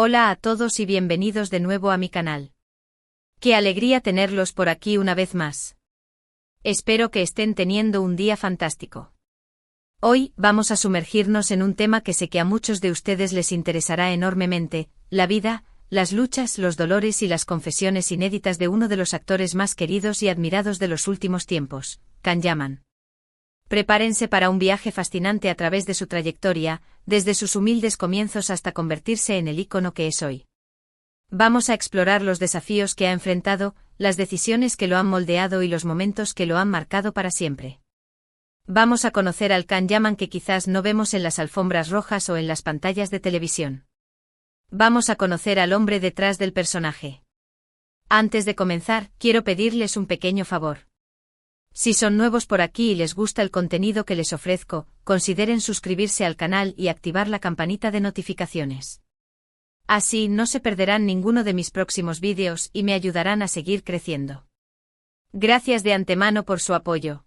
Hola a todos y bienvenidos de nuevo a mi canal. Qué alegría tenerlos por aquí una vez más. Espero que estén teniendo un día fantástico. Hoy vamos a sumergirnos en un tema que sé que a muchos de ustedes les interesará enormemente: la vida, las luchas, los dolores y las confesiones inéditas de uno de los actores más queridos y admirados de los últimos tiempos, Can Yaman. Prepárense para un viaje fascinante a través de su trayectoria, desde sus humildes comienzos hasta convertirse en el ícono que es hoy. Vamos a explorar los desafíos que ha enfrentado, las decisiones que lo han moldeado y los momentos que lo han marcado para siempre. Vamos a conocer al Can Yaman que quizás no vemos en las alfombras rojas o en las pantallas de televisión. Vamos a conocer al hombre detrás del personaje. Antes de comenzar, quiero pedirles un pequeño favor. Si son nuevos por aquí y les gusta el contenido que les ofrezco, consideren suscribirse al canal y activar la campanita de notificaciones. Así no se perderán ninguno de mis próximos vídeos y me ayudarán a seguir creciendo. Gracias de antemano por su apoyo.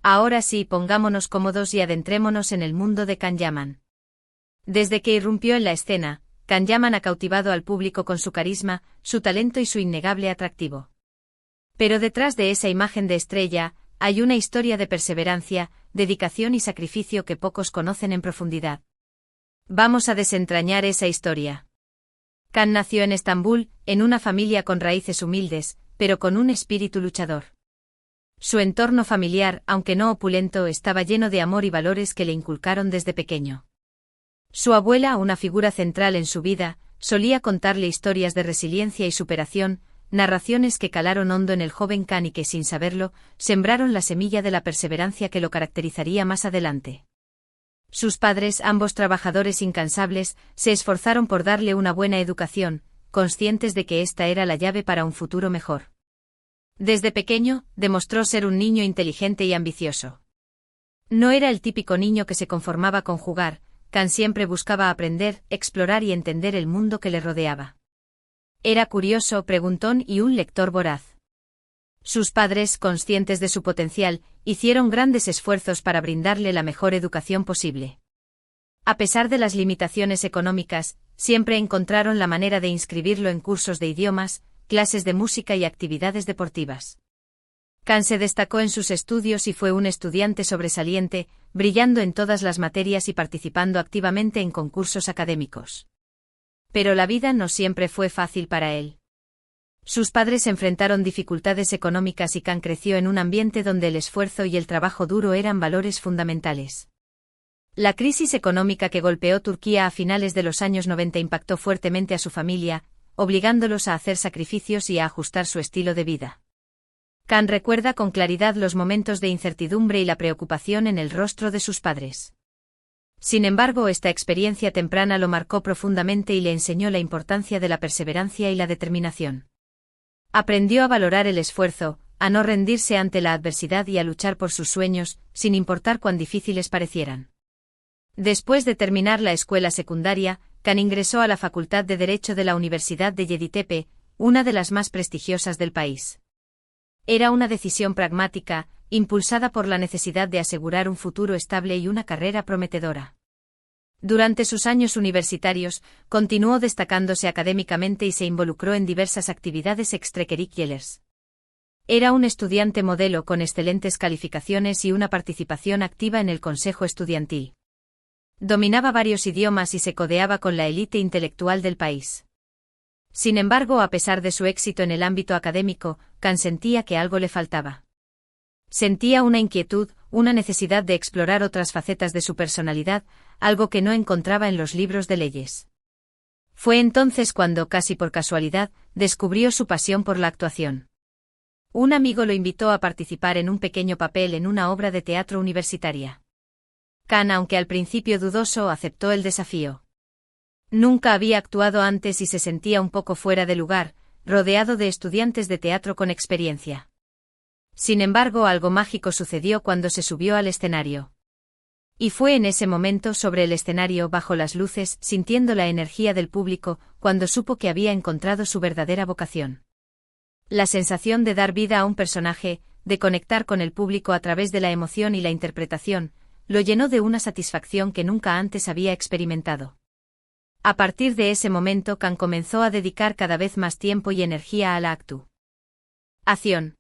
Ahora sí, pongámonos cómodos y adentrémonos en el mundo de Can Yaman. Desde que irrumpió en la escena, Can Yaman ha cautivado al público con su carisma, su talento y su innegable atractivo. Pero detrás de esa imagen de estrella, hay una historia de perseverancia, dedicación y sacrificio que pocos conocen en profundidad. Vamos a desentrañar esa historia. Can nació en Estambul, en una familia con raíces humildes, pero con un espíritu luchador. Su entorno familiar, aunque no opulento, estaba lleno de amor y valores que le inculcaron desde pequeño. Su abuela, una figura central en su vida, solía contarle historias de resiliencia y superación, narraciones que calaron hondo en el joven Can y que, sin saberlo, sembraron la semilla de la perseverancia que lo caracterizaría más adelante. Sus padres, ambos trabajadores incansables, se esforzaron por darle una buena educación, conscientes de que esta era la llave para un futuro mejor. Desde pequeño, demostró ser un niño inteligente y ambicioso. No era el típico niño que se conformaba con jugar. Can siempre buscaba aprender, explorar y entender el mundo que le rodeaba. Era curioso, preguntón y un lector voraz. Sus padres, conscientes de su potencial, hicieron grandes esfuerzos para brindarle la mejor educación posible. A pesar de las limitaciones económicas, siempre encontraron la manera de inscribirlo en cursos de idiomas, clases de música y actividades deportivas. Can se destacó en sus estudios y fue un estudiante sobresaliente, brillando en todas las materias y participando activamente en concursos académicos. Pero la vida no siempre fue fácil para él. Sus padres enfrentaron dificultades económicas y Can creció en un ambiente donde el esfuerzo y el trabajo duro eran valores fundamentales. La crisis económica que golpeó Turquía a finales de los años 90 impactó fuertemente a su familia, obligándolos a hacer sacrificios y a ajustar su estilo de vida. Can recuerda con claridad los momentos de incertidumbre y la preocupación en el rostro de sus padres. Sin embargo, esta experiencia temprana lo marcó profundamente y le enseñó la importancia de la perseverancia y la determinación. Aprendió a valorar el esfuerzo, a no rendirse ante la adversidad y a luchar por sus sueños, sin importar cuán difíciles parecieran. Después de terminar la escuela secundaria, Can ingresó a la Facultad de Derecho de la Universidad de Yeditepe, una de las más prestigiosas del país. Era una decisión pragmática, impulsada por la necesidad de asegurar un futuro estable y una carrera prometedora. Durante sus años universitarios, continuó destacándose académicamente y se involucró en diversas actividades extracurriculares. Era un estudiante modelo con excelentes calificaciones y una participación activa en el consejo estudiantil. Dominaba varios idiomas y se codeaba con la élite intelectual del país. Sin embargo, a pesar de su éxito en el ámbito académico, Can sentía que algo le faltaba. Sentía una inquietud, una necesidad de explorar otras facetas de su personalidad, algo que no encontraba en los libros de leyes. Fue entonces cuando, casi por casualidad, descubrió su pasión por la actuación. Un amigo lo invitó a participar en un pequeño papel en una obra de teatro universitaria. Can, aunque al principio dudoso, aceptó el desafío. Nunca había actuado antes y se sentía un poco fuera de lugar, rodeado de estudiantes de teatro con experiencia. Sin embargo, algo mágico sucedió cuando se subió al escenario. Y fue en ese momento, sobre el escenario, bajo las luces, sintiendo la energía del público, cuando supo que había encontrado su verdadera vocación. La sensación de dar vida a un personaje, de conectar con el público a través de la emoción y la interpretación, lo llenó de una satisfacción que nunca antes había experimentado. A partir de ese momento Khan comenzó a dedicar cada vez más tiempo y energía a la actuación.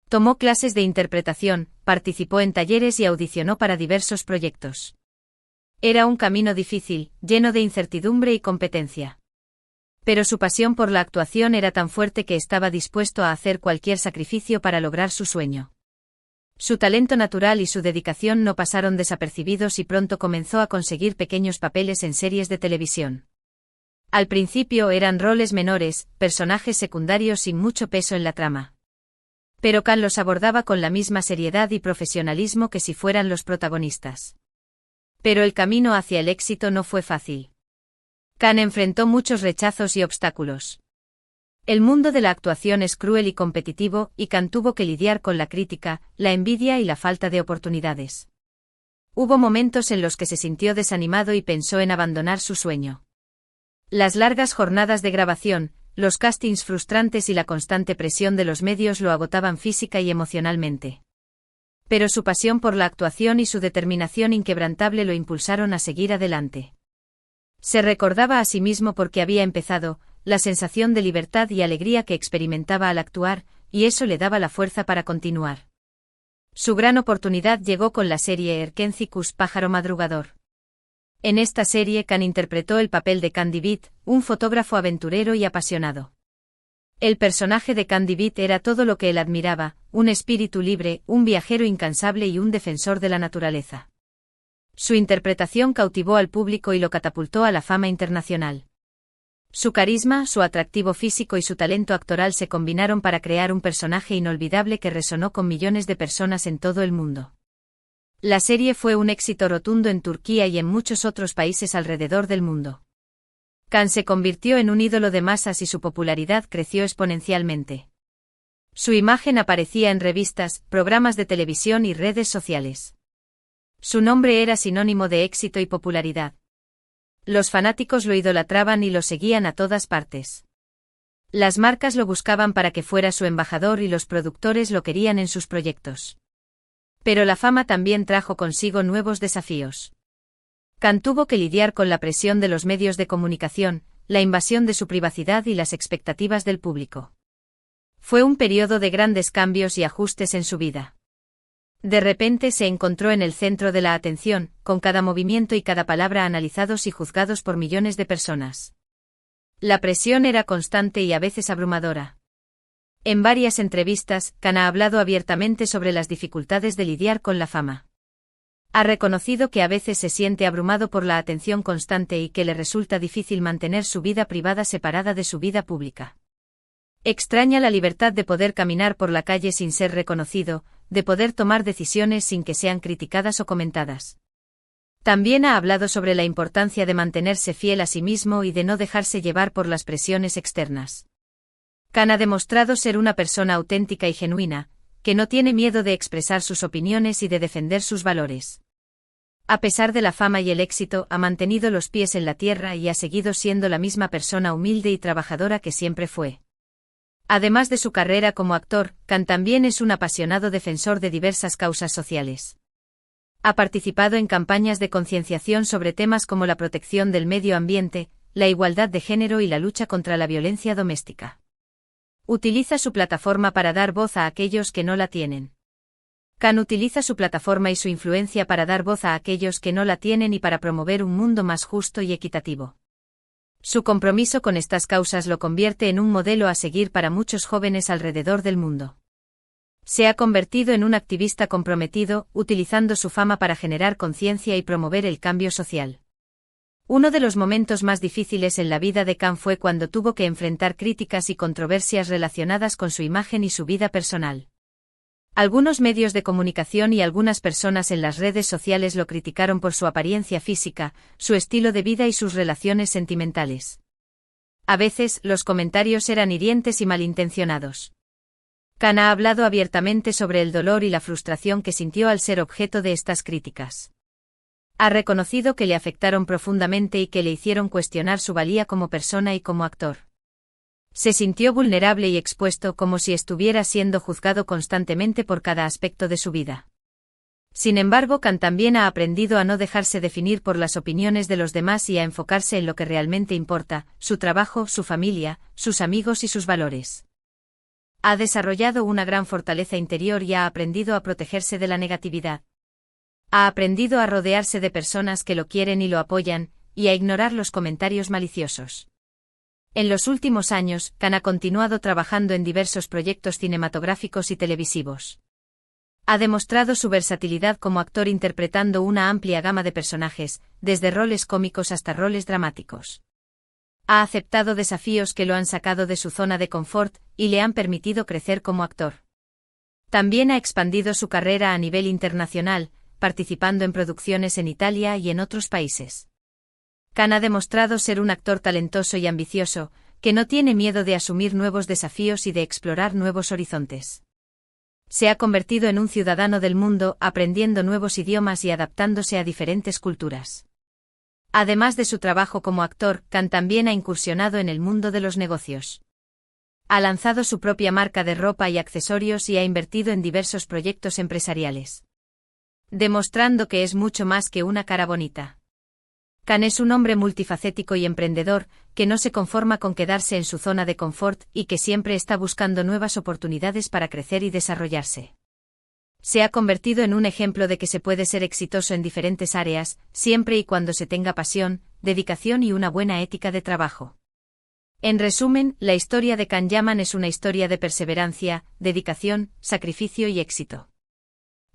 Tomó clases de interpretación, participó en talleres y audicionó para diversos proyectos. Era un camino difícil, lleno de incertidumbre y competencia. Pero su pasión por la actuación era tan fuerte que estaba dispuesto a hacer cualquier sacrificio para lograr su sueño. Su talento natural y su dedicación no pasaron desapercibidos y pronto comenzó a conseguir pequeños papeles en series de televisión. Al principio eran roles menores, personajes secundarios sin mucho peso en la trama. Pero Khan los abordaba con la misma seriedad y profesionalismo que si fueran los protagonistas. Pero el camino hacia el éxito no fue fácil. Khan enfrentó muchos rechazos y obstáculos. El mundo de la actuación es cruel y competitivo, y Khan tuvo que lidiar con la crítica, la envidia y la falta de oportunidades. Hubo momentos en los que se sintió desanimado y pensó en abandonar su sueño. Las largas jornadas de grabación, los castings frustrantes y la constante presión de los medios lo agotaban física y emocionalmente. Pero su pasión por la actuación y su determinación inquebrantable lo impulsaron a seguir adelante. Se recordaba a sí mismo por qué había empezado, la sensación de libertad y alegría que experimentaba al actuar, y eso le daba la fuerza para continuar. Su gran oportunidad llegó con la serie Erkencicus Pájaro Madrugador. En esta serie Khan interpretó el papel de Candy Beat, un fotógrafo aventurero y apasionado. El personaje de Candy Beat era todo lo que él admiraba, un espíritu libre, un viajero incansable y un defensor de la naturaleza. Su interpretación cautivó al público y lo catapultó a la fama internacional. Su carisma, su atractivo físico y su talento actoral se combinaron para crear un personaje inolvidable que resonó con millones de personas en todo el mundo. La serie fue un éxito rotundo en Turquía y en muchos otros países alrededor del mundo. Khan se convirtió en un ídolo de masas y su popularidad creció exponencialmente. Su imagen aparecía en revistas, programas de televisión y redes sociales. Su nombre era sinónimo de éxito y popularidad. Los fanáticos lo idolatraban y lo seguían a todas partes. Las marcas lo buscaban para que fuera su embajador y los productores lo querían en sus proyectos. Pero la fama también trajo consigo nuevos desafíos. Khan tuvo que lidiar con la presión de los medios de comunicación, la invasión de su privacidad y las expectativas del público. Fue un periodo de grandes cambios y ajustes en su vida. De repente se encontró en el centro de la atención, con cada movimiento y cada palabra analizados y juzgados por millones de personas. La presión era constante y a veces abrumadora. En varias entrevistas, Khan ha hablado abiertamente sobre las dificultades de lidiar con la fama. Ha reconocido que a veces se siente abrumado por la atención constante y que le resulta difícil mantener su vida privada separada de su vida pública. Extraña la libertad de poder caminar por la calle sin ser reconocido, de poder tomar decisiones sin que sean criticadas o comentadas. También ha hablado sobre la importancia de mantenerse fiel a sí mismo y de no dejarse llevar por las presiones externas. Khan ha demostrado ser una persona auténtica y genuina, que no tiene miedo de expresar sus opiniones y de defender sus valores. A pesar de la fama y el éxito, ha mantenido los pies en la tierra y ha seguido siendo la misma persona humilde y trabajadora que siempre fue. Además de su carrera como actor, Khan también es un apasionado defensor de diversas causas sociales. Ha participado en campañas de concienciación sobre temas como la protección del medio ambiente, la igualdad de género y la lucha contra la violencia doméstica. Utiliza su plataforma para dar voz a aquellos que no la tienen. Khan utiliza su plataforma y su influencia para dar voz a aquellos que no la tienen y para promover un mundo más justo y equitativo. Su compromiso con estas causas lo convierte en un modelo a seguir para muchos jóvenes alrededor del mundo. Se ha convertido en un activista comprometido, utilizando su fama para generar conciencia y promover el cambio social. Uno de los momentos más difíciles en la vida de Khan fue cuando tuvo que enfrentar críticas y controversias relacionadas con su imagen y su vida personal. Algunos medios de comunicación y algunas personas en las redes sociales lo criticaron por su apariencia física, su estilo de vida y sus relaciones sentimentales. A veces, los comentarios eran hirientes y malintencionados. Khan ha hablado abiertamente sobre el dolor y la frustración que sintió al ser objeto de estas críticas. Ha reconocido que le afectaron profundamente y que le hicieron cuestionar su valía como persona y como actor. Se sintió vulnerable y expuesto como si estuviera siendo juzgado constantemente por cada aspecto de su vida. Sin embargo, Khan también ha aprendido a no dejarse definir por las opiniones de los demás y a enfocarse en lo que realmente importa: su trabajo, su familia, sus amigos y sus valores. Ha desarrollado una gran fortaleza interior y ha aprendido a protegerse de la negatividad. Ha aprendido a rodearse de personas que lo quieren y lo apoyan, y a ignorar los comentarios maliciosos. En los últimos años, Khan ha continuado trabajando en diversos proyectos cinematográficos y televisivos. Ha demostrado su versatilidad como actor interpretando una amplia gama de personajes, desde roles cómicos hasta roles dramáticos. Ha aceptado desafíos que lo han sacado de su zona de confort y le han permitido crecer como actor. También ha expandido su carrera a nivel internacional, participando en producciones en Italia y en otros países. Khan ha demostrado ser un actor talentoso y ambicioso, que no tiene miedo de asumir nuevos desafíos y de explorar nuevos horizontes. Se ha convertido en un ciudadano del mundo, aprendiendo nuevos idiomas y adaptándose a diferentes culturas. Además de su trabajo como actor, Khan también ha incursionado en el mundo de los negocios. Ha lanzado su propia marca de ropa y accesorios y ha invertido en diversos proyectos empresariales. Demostrando que es mucho más que una cara bonita. Khan es un hombre multifacético y emprendedor, que no se conforma con quedarse en su zona de confort y que siempre está buscando nuevas oportunidades para crecer y desarrollarse. Se ha convertido en un ejemplo de que se puede ser exitoso en diferentes áreas, siempre y cuando se tenga pasión, dedicación y una buena ética de trabajo. En resumen, la historia de Khan Yaman es una historia de perseverancia, dedicación, sacrificio y éxito.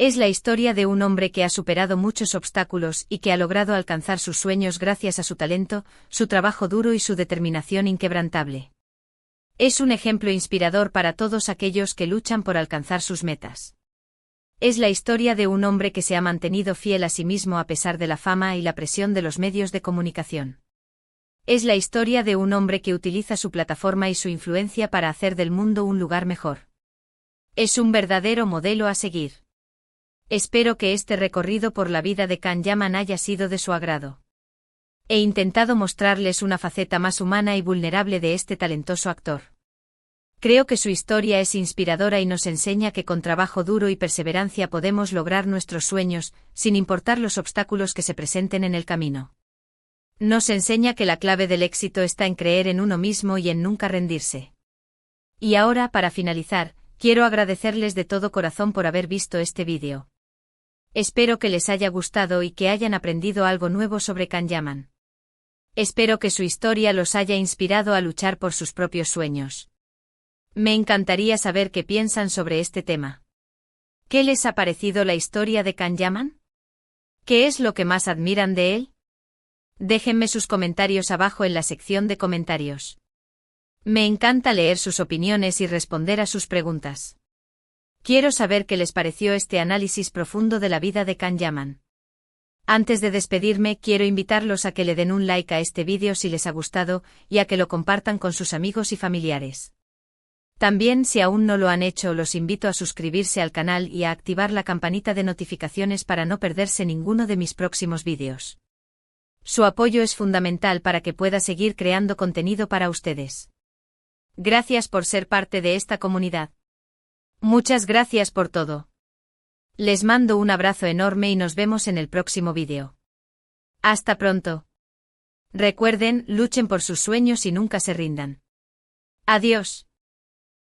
Es la historia de un hombre que ha superado muchos obstáculos y que ha logrado alcanzar sus sueños gracias a su talento, su trabajo duro y su determinación inquebrantable. Es un ejemplo inspirador para todos aquellos que luchan por alcanzar sus metas. Es la historia de un hombre que se ha mantenido fiel a sí mismo a pesar de la fama y la presión de los medios de comunicación. Es la historia de un hombre que utiliza su plataforma y su influencia para hacer del mundo un lugar mejor. Es un verdadero modelo a seguir. Espero que este recorrido por la vida de Khan Yaman haya sido de su agrado. He intentado mostrarles una faceta más humana y vulnerable de este talentoso actor. Creo que su historia es inspiradora y nos enseña que con trabajo duro y perseverancia podemos lograr nuestros sueños, sin importar los obstáculos que se presenten en el camino. Nos enseña que la clave del éxito está en creer en uno mismo y en nunca rendirse. Y ahora, para finalizar, quiero agradecerles de todo corazón por haber visto este vídeo. Espero que les haya gustado y que hayan aprendido algo nuevo sobre Khan Yaman. Espero que su historia los haya inspirado a luchar por sus propios sueños. Me encantaría saber qué piensan sobre este tema. ¿Qué les ha parecido la historia de Khan Yaman? ¿Qué es lo que más admiran de él? Déjenme sus comentarios abajo en la sección de comentarios. Me encanta leer sus opiniones y responder a sus preguntas. Quiero saber qué les pareció este análisis profundo de la vida de Khan Yaman. Antes de despedirme, quiero invitarlos a que le den un like a este vídeo si les ha gustado y a que lo compartan con sus amigos y familiares. También, si aún no lo han hecho, los invito a suscribirse al canal y a activar la campanita de notificaciones para no perderse ninguno de mis próximos vídeos. Su apoyo es fundamental para que pueda seguir creando contenido para ustedes. Gracias por ser parte de esta comunidad. Muchas gracias por todo. Les mando un abrazo enorme y nos vemos en el próximo vídeo. Hasta pronto. Recuerden, luchen por sus sueños y nunca se rindan. Adiós.